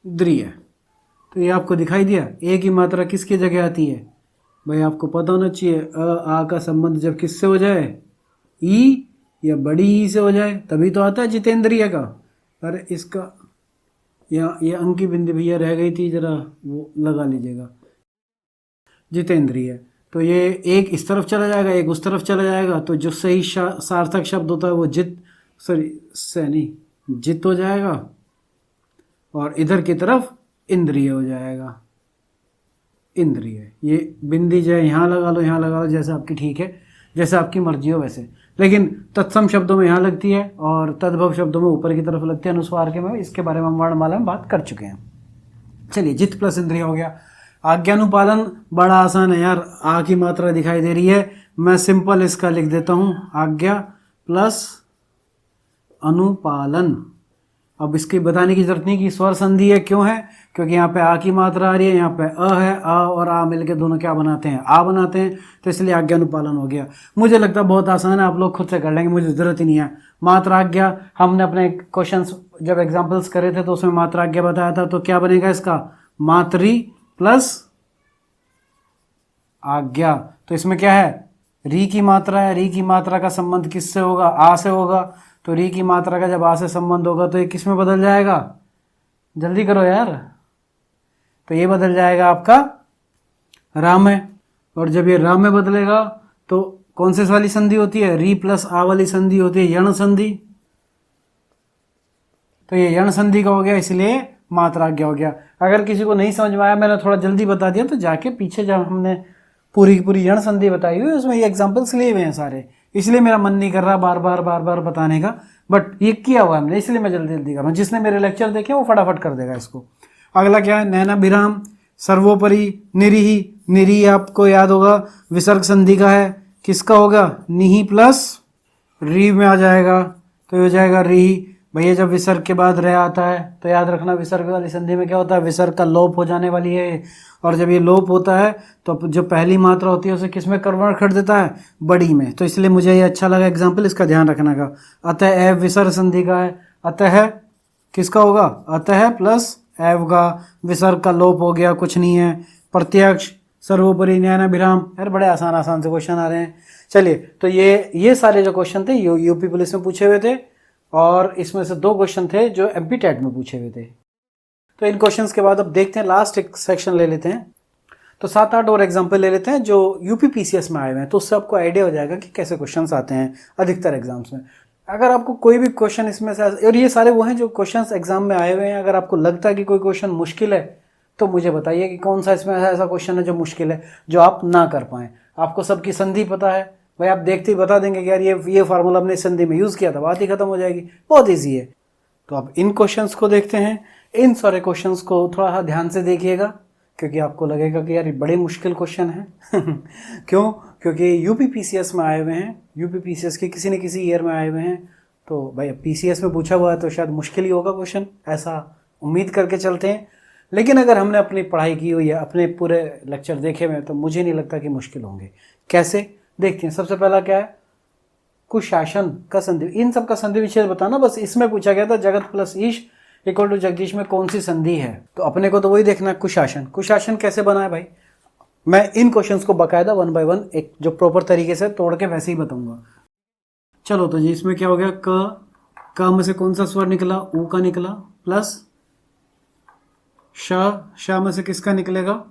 द्रिय, तो ये आपको दिखाई दिया। एक ही मात्रा किसकी जगह आती है भाई, आपको पता होना चाहिए, अ आ का संबंध जब किससे हो जाए, ई या बड़ी ई से हो जाए, तभी तो आता है जितेंद्रिय का। अरे इसका या ये अंकी बिंदी भैया रह गई थी, जरा वो लगा लीजिएगा। जितेंद्रिय, तो ये एक इस तरफ चला जाएगा एक उस तरफ चला जाएगा, तो जो सही सार्थक शब्द होता है वो जित हो जाएगा, और इधर की तरफ इंद्रिय हो जाएगा। इंद्रिय, ये बिंदी जो है यहाँ लगा लो यहाँ लगा लो, जैसे आपकी ठीक है, जैसे आपकी मर्जी हो वैसे, लेकिन तत्सम शब्दों में यहाँ लगती है और तद्भव शब्दों में ऊपर की तरफ लगती है अनुस्वार के में, इसके बारे में हम वर्णमाला में बात कर चुके हैं। चलिए जित प्लस इंद्रिय हो गया। आज्ञानुपालन बड़ा आसान है यार, आ की मात्रा दिखाई दे रही है, मैं सिंपल इसका लिख देता हूँ, आज्ञा प्लस अनुपालन। अब इसकी बताने की जरूरत नहीं कि स्वर संधि है, क्यों है, क्योंकि यहाँ पे आ की मात्रा आ रही है, यहाँ पे अ है, अ और आ मिलके दोनों क्या बनाते हैं, आ बनाते हैं, तो इसलिए आज्ञानुपालन हो गया। मुझे लगता है बहुत आसान है, आप लोग खुद से कर लेंगे, मुझे जरूरत ही नहीं है। मात्रा आज्ञा, हमने अपने क्वेश्चन जब एग्जाम्पल्स करे थे तो उसमें मात्रा आज्ञा बताया था, तो क्या बनेगा इसका, मातरी प्लस आज्ञा। तो इसमें क्या है, री की मात्रा है, री की मात्रा का संबंध किससे होगा, आ से होगा, तो री की मात्रा का जब आ से संबंध होगा तो ये किस में बदल जाएगा, जल्दी करो यार, तो ये बदल जाएगा आपका राम में। और जब ये राम में बदलेगा तो कौन से वाली संधि होती है, री प्लस आ वाली संधि होती है यण संधि, तो ये यण संधि का हो गया, इसलिए मात्रा आज्ञा हो गया। अगर किसी को नहीं समझ में आया, मैंने थोड़ा जल्दी बता दिया, तो जाके पीछे जब हमने पूरी की पूरी यण संधि बताई हुई है उसमें ये एग्जाम्पल्स लिए हुए हैं सारे, इसलिए मेरा मन नहीं कर रहा बार बार बताने का, बट ये किया हुआ है हमने, इसलिए मैं जल्दी कर रहा हूँ। जिसने मेरे लेक्चर देखे वो फटाफट कर देगा इसको। अगला क्या है, नैना विराम, सर्वोपरि, निरीही। निरी आपको याद होगा विसर्ग संधि का है, किसका होगा, निही प्लस री में आ जाएगा, तो ये हो जाएगा री। भैया जब विसर्ग के बाद रह आता है तो याद रखना विसर्ग वाली संधि में क्या होता है, विसर्ग का लोप हो जाने वाली है, और जब ये लोप होता है तो जो पहली मात्रा होती है उसे किस में कन्वर्ट कर देता है, बड़ी में, तो इसलिए मुझे ये अच्छा लगा एग्जाम्पल, इसका ध्यान रखना का। अतः एव विसर्ग संधि का है, अतः किसका होगा, अतः प्लस एव का, विसर्ग का लोप हो गया, कुछ नहीं है। प्रत्यक्ष, सर्वोपरि, नैना विराम, यार बड़े आसान से क्वेश्चन आ रहे हैं। चलिए तो ये सारे जो क्वेश्चन थे यूपी पुलिस में पूछे हुए थे, और इसमें से 2 क्वेश्चन थे जो एमपीटेट में पूछे हुए थे। तो इन क्वेश्चंस के बाद अब देखते हैं, लास्ट एक सेक्शन ले लेते हैं। तो 7-8 और एग्जाम्पल ले लेते हैं जो यूपी पीसीएस में आए हुए हैं, तो उससे आपको आइडिया हो जाएगा कि कैसे क्वेश्चंस आते हैं अधिकतर एग्जाम्स में। अगर आपको कोई भी क्वेश्चन इसमें से, और ये सारे वो हैं जो क्वेश्चंस एग्जाम में आए हुए हैं, अगर आपको लगता है कि कोई क्वेश्चन मुश्किल है तो मुझे बताइए कि कौन सा इसमें ऐसा क्वेश्चन है जो मुश्किल है, जो आप ना कर पाएं। आपको सबकी संधि पता है भाई, आप देखते ही बता देंगे कि यार ये फार्मूला हमने संधि में यूज़ किया था, बात ही खत्म हो जाएगी, बहुत ईजी है। तो अब इन क्वेश्चंस को देखते हैं। इन सारे क्वेश्चंस को थोड़ा सा ध्यान से देखिएगा, क्योंकि आपको लगेगा कि यार ये बड़े मुश्किल क्वेश्चन है। क्यों? क्योंकि यूपी पीसीएस में आए हुए हैं, यूपी पीसीएस के किसी न किसी ईयर में आए हुए हैं। तो भाई पीसीएस में पूछा हुआ है तो शायद मुश्किल ही होगा क्वेश्चन, ऐसा उम्मीद करके चलते हैं। लेकिन अगर हमने अपनी पढ़ाई की हुई है, अपने पूरे लेक्चर देखे हुए हैं, तो मुझे नहीं लगता कि मुश्किल होंगे। कैसे देखते हैं। सबसे पहला क्या है, कुशासन का संधि, इन सब का संधि विच्छेद बताना। बस इसमें पूछा गया था जगत प्लस ईश इक्वल टू जगदीश में कौन सी संधि है, तो अपने को तो वही देखना है, कुशासन। कुशासन कैसे बना है भाई, मैं इन क्वेश्चंस को बकायदा 1 बाय 1 एक जो प्रॉपर तरीके से तोड़ के वैसे ही बताऊंगा। चलो तो जी इसमें क्या हो गया, क में से कौन सा स्वर निकला, ऊ का निकला, प्लस श में से किसका निकलेगा,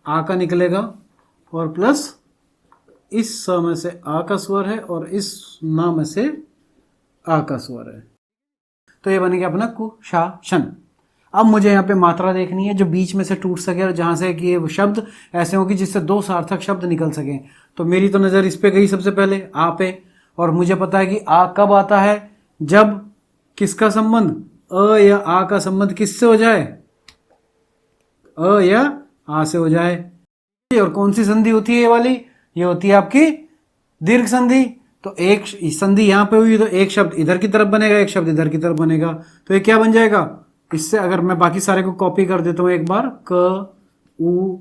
आ का निकलेगा, और प्लस इस स में से आ का स्वर है और इस ना में से आ का स्वर है। तो ये बन गया अपना कुशासन। अब मुझे यहाँ पे मात्रा देखनी है जो बीच में से टूट सके और जहाँ से कि ये शब्द ऐसे होगी जिससे 2 सार्थक शब्द निकल सकें। तो मेरी तो नज़र इस पे गई सबसे पहले, आ पे, और मुझे पता है कि आ कब आता है, जब किसका संबंध, अ या आ का संबंध किससे हो जाए, अ या आ से हो जाए। और कौन सी संधि होती है ये वाली, ये होती है आपकी दीर्घ संधि। तो एक संधि यहाँ पे हुई तो एक शब्द इधर की तरफ बनेगा, एक शब्द इधर की तरफ बनेगा। तो ये क्या बन जाएगा, इससे अगर मैं बाकी सारे को कॉपी कर देता हूँ एक बार, क उ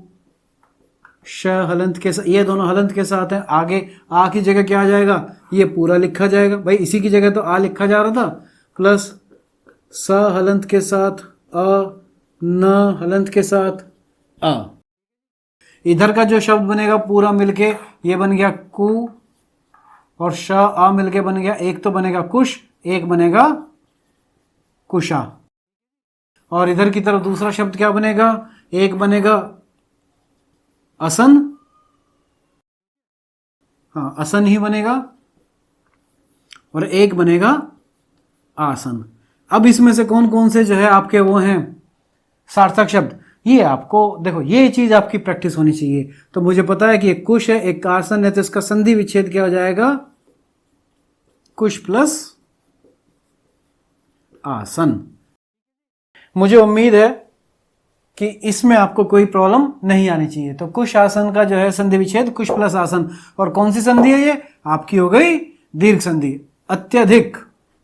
श हलंत के साथ, ये दोनों हलंत के साथ हैं। आगे आ की जगह क्या आ जाएगा, ये पूरा लिखा जाएगा भाई, इसी की जगह तो आ लिखा जा रहा था, प्लस स हलंत के साथ अ, न हलंत के साथ आ। इधर का जो शब्द बनेगा पूरा मिलके ये बन गया कु, और श आ मिलके बन गया, एक तो बनेगा कुश, एक बनेगा कुशा। और इधर की तरफ दूसरा शब्द क्या बनेगा, एक बनेगा असन, हाँ असन ही बनेगा, और एक बनेगा आसन। अब इसमें से कौन कौन से जो है आपके वो हैं सार्थक शब्द, ये आपको देखो, ये चीज आपकी प्रैक्टिस होनी चाहिए। तो मुझे पता है कि एक कुश है, एक आसन है, तो इसका संधि विच्छेद क्या हो जाएगा, कुश प्लस आसन। मुझे उम्मीद है कि इसमें आपको कोई प्रॉब्लम नहीं आनी चाहिए। तो कुश आसन का जो है संधि विच्छेद कुश प्लस आसन, और कौन सी संधि है ये आपकी, हो गई दीर्घ संधि, अत्यधिक।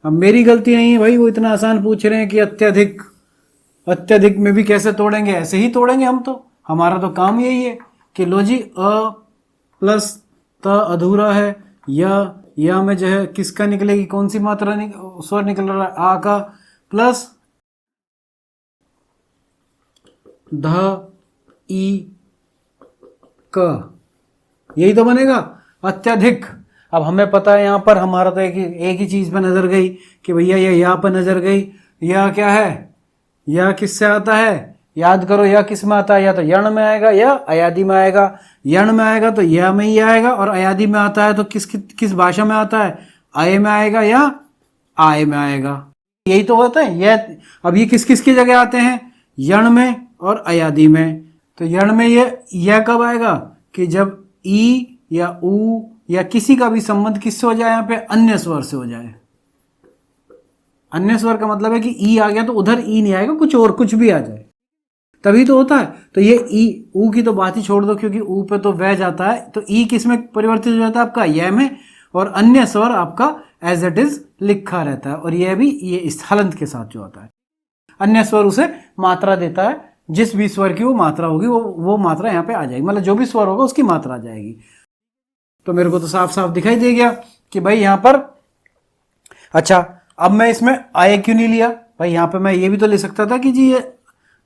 अब मेरी गलती नहीं है भाई, वो इतना आसान पूछ रहे हैं कि अत्यधिक, अत्यधिक में भी कैसे तोड़ेंगे, ऐसे ही तोड़ेंगे हम तो, हमारा तो काम यही है कि लो जी अ प्लस त अधूरा है, या में जो है किसका निकलेगी, कौन सी मात्रा स्वर निकल रहा है, आ का, प्लस ध ई क, यही तो बनेगा अत्यधिक। अब हमें पता है यहाँ पर हमारा तो एक ही चीज पे नजर गई कि भैया ये यहाँ पर नजर गई, यह क्या है, यह किससे आता है, याद करो यह किस में आता है, या तो यण में आएगा या अयादि में आएगा। यण में आएगा तो यह में ही आएगा, और अयादि में आता है तो किस भाषा में आता है, अय में आएगा या आय में आएगा, यही तो होता है। यह अब ये किस किस की जगह आते हैं, यण में और अयादि में। तो यण में यह कब आएगा कि जब ई या उ या किसी का भी संबंध किससे हो जाए, यहाँ पे अन्य स्वर से हो जाए। अन्य स्वर का मतलब है कि ई आ गया तो उधर ई नहीं आएगा, कुछ और कुछ भी आ जाए तभी तो होता है। तो ये ई ऊ की तो बात ही छोड़ दो, क्योंकि ऊ पे तो वह जाता है, तो ई किस में परिवर्तित हो जाता है आपका, यह में, और अन्य स्वर आपका एज इट इज लिखा रहता है। और यह भी ये इस हलंत के साथ जो होता है, अन्य स्वर उसे मात्रा देता है, जिस भी स्वर की वो मात्रा होगी वो मात्रा यहाँ पे आ जाएगी, मतलब जो भी स्वर होगा उसकी मात्रा आ जाएगी। तो मेरे को तो साफ साफ दिखाई दे गया कि भाई यहाँ पर, अच्छा अब मैं इसमें आय क्यों नहीं लिया भाई, यहाँ पे मैं ये भी तो ले सकता था कि जी ये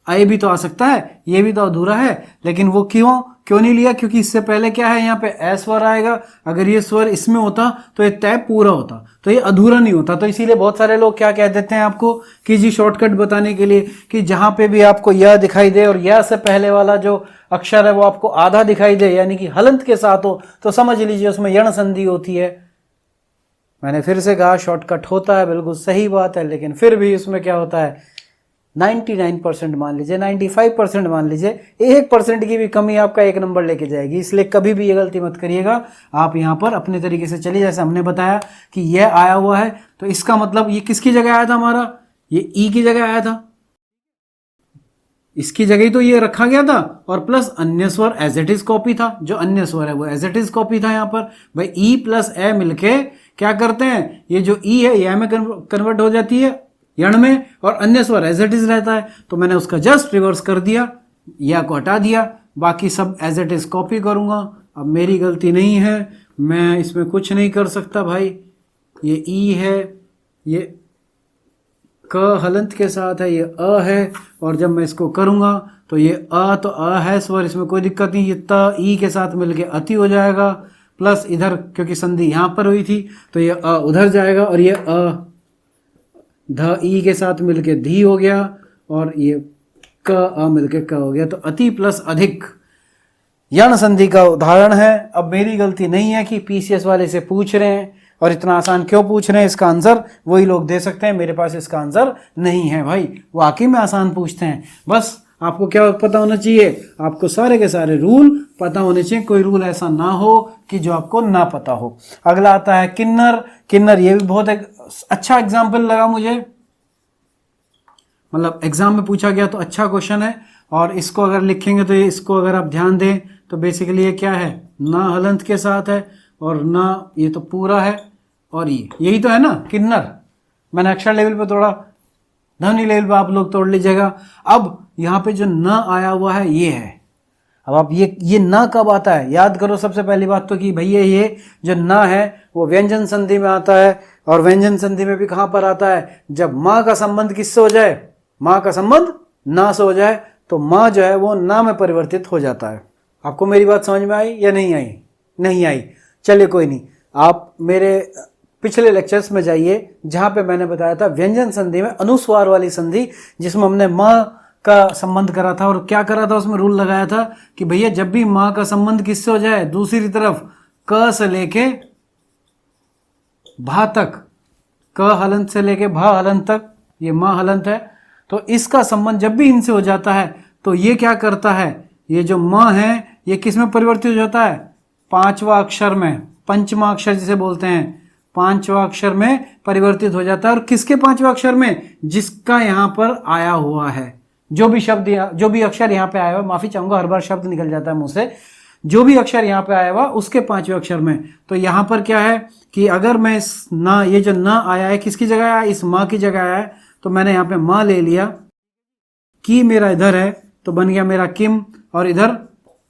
आय भी तो आ सकता है, ये भी तो अधूरा है, लेकिन वो क्यों, क्यों नहीं लिया? क्योंकि इससे पहले क्या है, यहाँ पे ए स्वर आएगा, अगर ये स्वर इसमें होता तो ये तय पूरा होता, तो ये अधूरा नहीं होता। तो इसीलिए बहुत सारे लोग क्या कह देते हैं आपको कि जी शॉर्टकट बताने के लिए कि जहां पे भी आपको यह दिखाई दे और यह से पहले वाला जो अक्षर है वो आपको आधा दिखाई दे, यानी कि हलंत के साथ हो, तो समझ लीजिए उसमें यण संधि होती है। मैंने फिर से कहा शॉर्टकट होता है, बिल्कुल सही बात है, लेकिन फिर भी उसमें क्या होता है, 99% मान लीजिए, 95% मान लीजिए, 1% की भी कमी आपका 1 नंबर लेके जाएगी। इसलिए कभी भी ये गलती मत करिएगा। आप यहाँ पर अपने तरीके से चलिए, जैसे हमने बताया कि यह आया हुआ है तो इसका मतलब ये किसकी जगह आया था हमारा, ये ई की जगह आया था, इसकी जगह ही तो ये रखा गया था, और प्लस अन्य स्वर एज इट इज कॉपी था, जो अन्य स्वर है वो एज इट इज कॉपी था। यहाँ पर भाई ई प्लस ए मिलके क्या करते हैं, ये जो ई है ये में कन्वर्ट हो जाती है यण में, और अन्य स्वर एज इट इज रहता है। तो मैंने उसका जस्ट रिवर्स कर दिया, या को हटा दिया, बाकी सब एज इट इज कॉपी करूंगा। अब मेरी गलती नहीं है, मैं इसमें कुछ नहीं कर सकता भाई। ये ई है, ये क हलंत के साथ है, ये अ है, और जब मैं इसको करूंगा तो ये अ तो अ है स्वर, इसमें कोई दिक्कत नहीं। ये त ई के साथ मिलके अति हो जाएगा, प्लस इधर क्योंकि संधि यहां पर हुई थी तो ये अ उधर जाएगा, और ये अ ध ई के साथ मिलके धी हो गया, और ये क अ मिलके क हो गया। तो अति प्लस अधिक यण संधि का उदाहरण है। अब मेरी गलती नहीं है कि पीसीएस वाले से पूछ रहे हैं, और इतना आसान क्यों पूछ रहे हैं, इसका आंसर वही लोग दे सकते हैं, मेरे पास इसका आंसर नहीं है भाई। वाकई में आसान पूछते हैं, बस आपको क्या पता होना चाहिए, आपको सारे के सारे रूल पता होने चाहिए, कोई रूल ऐसा ना हो कि जो आपको ना पता हो। अगला आता है किन्नर। किन्नर ये भी बहुत एक अच्छा एग्जाम्पल लगा मुझे, मतलब एग्जाम में पूछा गया तो अच्छा क्वेश्चन है। और इसको अगर लिखेंगे तो इसको अगर आप ध्यान दें तो बेसिकली ये क्या है, ना हलंत के साथ है, और ना ये तो पूरा है, और ये यही तो है ना किन्नर। मैंने अक्षर लेवल पे तोड़ा, ध्वनि लेवल पे आप लोग तोड़ लीजिएगा। अब यहाँ पे जो न आया हुआ है ये है। अब आप ये न कब आता है, याद करो सबसे पहली बात तो कि भैया ये जो न है वो व्यंजन संधि में आता है, और व्यंजन संधि में भी कहाँ पर आता है, जब माँ का संबंध किससे हो जाए, माँ का संबंध ना से हो जाए, तो माँ जो है वो ना में परिवर्तित हो जाता है। आपको मेरी बात समझ में आई या नहीं आई? नहीं आई, चलिए कोई नहीं, आप मेरे पिछले लेक्चर्स में जाइए जहां पे मैंने बताया था व्यंजन संधि में अनुस्वार वाली संधि, जिसमें हमने माँ का संबंध करा था, और क्या करा था उसमें रूल लगाया था कि भैया जब भी माँ का संबंध किससे हो जाए, दूसरी तरफ क से लेके भा तक, क हलंत से लेके भा हलंत तक, ये माँ हलंत है, तो इसका संबंध जब भी इनसे हो जाता है तो ये क्या करता है, ये जो माँ है ये किस में परिवर्तित हो जाता है, पांचवा अक्षर में, पंचमा अक्षर जिसे बोलते हैं, पांचवा अक्षर में परिवर्तित हो जाता है। और किसके पांचवा अक्षर में, जिसका यहाँ पर आया हुआ है, जो भी शब्द जो भी अक्षर यहाँ पे आया हुआ, माफी चाहूंगा हर बार शब्द निकल जाता है मुंह से, जो भी अक्षर यहाँ पे आया हुआ उसके पांचवे अक्षर में। तो यहाँ पर क्या है कि अगर मैं इस ना, ये जो ना आया है किसकी जगह आया, इस माँ की जगह आया है, तो मैंने यहाँ पे माँ ले लिया, की मेरा इधर है तो बन गया मेरा किम, और इधर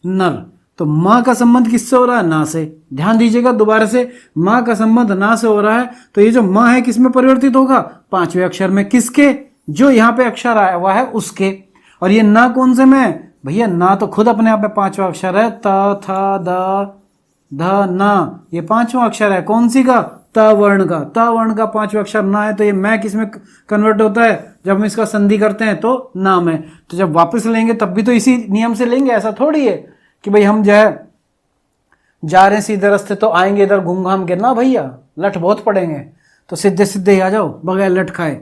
नर। तो माँ का संबंध किससे हो रहा है, ना से। ध्यान दीजिएगा दोबारा से, माँ का संबंध ना से हो रहा है, तो ये जो माँ है किस में परिवर्तित होगा, पांचवें अक्षर में, किसके, जो यहाँ पे अक्षर आया हुआ है उसके। और ये ना कौन से में, भैया ना तो खुद अपने आप में पांचवा अक्षर है, त थ द ध ना, ये पांचवा अक्षर है, कौन सी का, त वर्ण का। त वर्ण का पांचवा अक्षर ना है, तो ये मैं किस में कन्वर्ट होता है, जब हम इसका संधि करते हैं तो ना में। तो जब वापस लेंगे तब भी तो इसी नियम से लेंगे, ऐसा थोड़ी है कि भाई हम जो है जा रहे हैं सीधे रास्ते तो आएंगे इधर घूम घाम के, ना भैया, लठ बहुत पड़ेंगे, तो सीधे सीधे ही आ जाओ बगैर लठ खाए।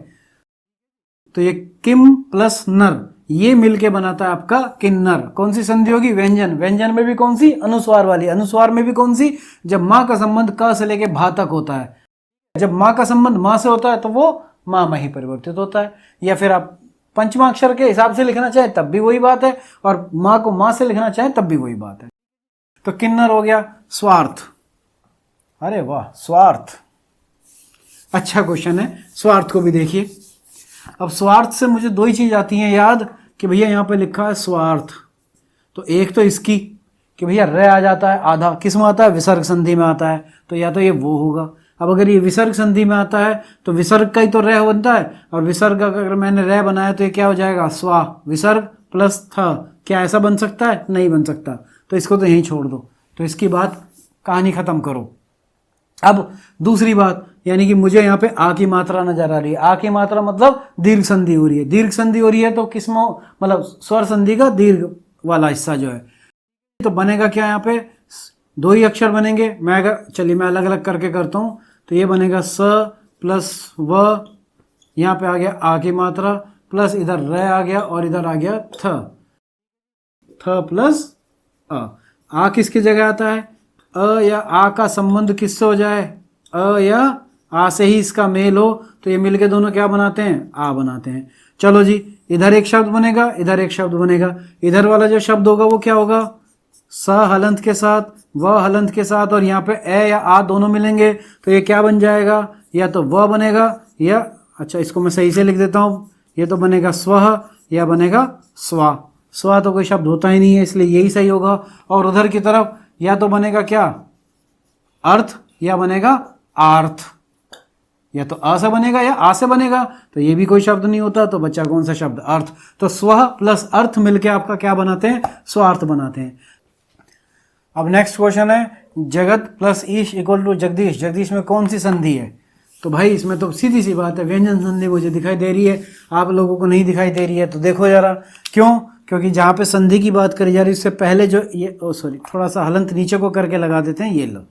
तो ये किम प्लस नर, ये मिलके बनाता है आपका किन्नर। कौन सी संधि होगी, व्यंजन। व्यंजन में भी कौन सी, अनुस्वार वाली। अनुस्वार में भी कौन सी, जब माँ का संबंध क से लेके भा तक होता है। जब माँ का संबंध माँ से होता है तो वो माँ में ही परिवर्तित होता है। या फिर आप पंचमा अक्षर के हिसाब से लिखना चाहे तब भी वही बात है, और माँ को माँ से लिखना चाहे तब भी वही बात है। तो किन्नर हो गया। स्वार्थ, अरे वाह, स्वार्थ अच्छा क्वेश्चन है। स्वार्थ को भी देखिए। अब स्वार्थ से मुझे दो ही चीज आती हैं याद, कि भैया यहाँ पे लिखा है स्वार्थ, तो एक तो इसकी कि भैया र आ जाता है आधा, किस में आता है, विसर्ग संधि में आता है, तो या तो ये वो होगा। अब अगर ये विसर्ग संधि में आता है तो विसर्ग का ही तो र बनता है, और विसर्ग का अगर मैंने र बनाया तो ये क्या हो जाएगा, स्वा विसर्ग प्लस थ। क्या ऐसा बन सकता है, नहीं बन सकता। तो इसको तो यहीं छोड़ दो, तो इसकी बात कहानी खत्म करो। अब दूसरी बात, यानी कि मुझे यहाँ पे आ की मात्रा नजर आ रही है। आ की मात्रा मतलब दीर्घ संधि हो रही है। दीर्घ संधि हो रही है तो किस मतलब स्वर संधि का दीर्घ वाला हिस्सा जो है, तो बनेगा क्या यहाँ पे, दो ही अक्षर बनेंगे। चलिए मैं अलग अलग करके करता हूँ। तो ये बनेगा स प्लस व, यहाँ पे आ गया आ की मात्रा, प्लस इधर र आ गया और इधर आ गया थ प्लस अ। आ किसकी जगह आता है, अ या आ का संबंध किससे हो जाए, अ या आ से ही इसका मेल हो, तो ये मिलके दोनों क्या बनाते हैं, आ बनाते हैं। चलो जी, इधर एक शब्द बनेगा, इधर एक शब्द बनेगा। इधर वाला जो शब्द होगा वो क्या होगा, स हलंत के साथ, व हलंत के साथ, और यहाँ पे ए या आ दोनों मिलेंगे तो ये क्या बन जाएगा, या तो व बनेगा या, अच्छा इसको मैं सही से लिख देता हूँ, ये तो बनेगा स्वह या बनेगा स्वा। स्वा तो कोई शब्द होता ही नहीं है, इसलिए यही सही होगा। और उधर की तरफ या तो बनेगा क्या, अर्थ या बनेगा आर्थ, या तो अ से बनेगा या आ से बनेगा, तो ये भी कोई शब्द नहीं होता, तो बच्चा कौन सा शब्द, अर्थ। तो स्व प्लस अर्थ मिलके आपका क्या बनाते हैं, स्वार्थ बनाते हैं। अब नेक्स्ट क्वेश्चन है, जगत प्लस ईश इक्वल टू जगदीश। जगदीश में कौन सी संधि है, तो भाई इसमें तो सीधी सी बात है, व्यंजन संधि मुझे दिखाई दे रही है, आप लोगों को नहीं दिखाई दे रही है, तो देखो जरा क्यों, क्योंकि जहाँ पे संधि की बात करी जा रही है उससे पहले जो ये सॉरी थोड़ा सा हलंत नीचे को करके लगा देते हैं, ये लो,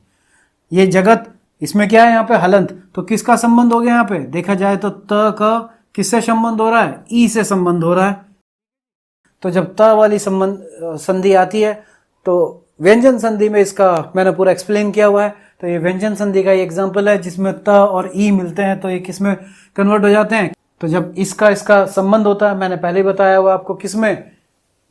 ये जगत, इसमें क्या है यहाँ पे हलंत, तो किसका संबंध हो गया यहाँ पे, देखा जाए तो त का किससे संबंध हो रहा है, ई से संबंध हो रहा है। तो जब त वाली संबंध संधि आती है तो व्यंजन संधि में इसका मैंने पूरा एक्सप्लेन किया हुआ है। तो ये व्यंजन संधि का एग्जाम्पल है जिसमें त और ई मिलते हैं तो ये किसमें कन्वर्ट हो जाते हैं, तो जब इसका संबंध होता है, मैंने पहले ही बताया हुआ आपको, किसमें,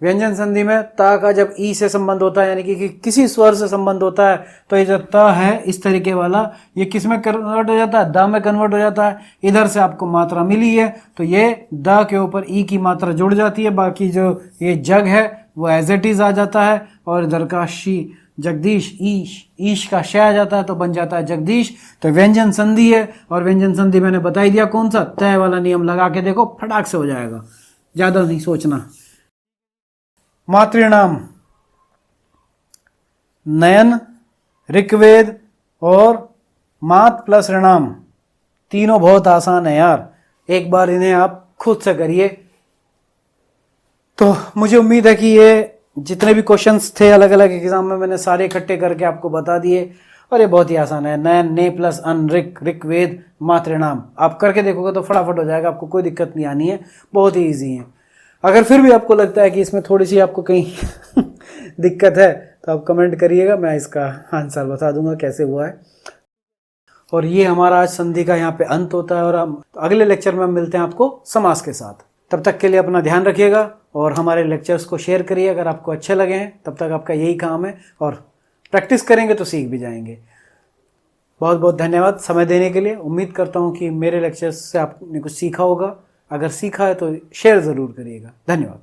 व्यंजन संधि में ता का जब ई से संबंध होता है, यानी कि किसी स्वर से संबंध होता है, तो ये जो त है इस तरीके वाला, ये किस में कन्वर्ट हो जाता है, द में कन्वर्ट हो जाता है। इधर से आपको मात्रा मिली है तो ये द के ऊपर ई की मात्रा जुड़ जाती है, बाकी जो ये जग है वो एज इट इज आ जाता है, और इधर का शी जगदीश, ईश का श आ जाता है तो बन जाता है जगदीश। तो व्यंजन संधि है, और व्यंजन संधि मैंने बता ही दिया कौन सा, तय वाला नियम लगा के देखो, फटाक से हो जाएगा, ज्यादा नहीं सोचना। मातृनाम, नयन, ऋग्वेद और मात प्लस ऋणाम, तीनों बहुत आसान है यार, एक बार इन्हें आप खुद से करिए। तो मुझे उम्मीद है कि ये जितने भी क्वेश्चंस थे अलग अलग एग्जाम में मैंने सारे इकट्ठे करके आपको बता दिए, और ये बहुत ही आसान है। नयन, ने प्लस अन, ऋग्वेद, मातृनाम, आप करके देखोगे तो फटाफट हो जाएगा, आपको कोई दिक्कत नहीं आनी है, बहुत ही ईजी है। अगर फिर भी आपको लगता है कि इसमें थोड़ी सी आपको कहीं दिक्कत है तो आप कमेंट करिएगा, मैं इसका आंसर बता दूंगा कैसे हुआ है। और ये हमारा आज संधि का यहाँ पे अंत होता है, और हम अगले लेक्चर में मिलते हैं आपको समास के साथ। तब तक के लिए अपना ध्यान रखिएगा और हमारे लेक्चर्स को शेयर करिए अगर आपको अच्छे लगे हैं, तब तक आपका यही काम है, और प्रैक्टिस करेंगे तो सीख भी जाएंगे। बहुत बहुत धन्यवाद समय देने के लिए। उम्मीद करता हूँ कि मेरे लेक्चर्स से आपने कुछ सीखा होगा, अगर सीखा है तो शेयर ज़रूर करिएगा। धन्यवाद।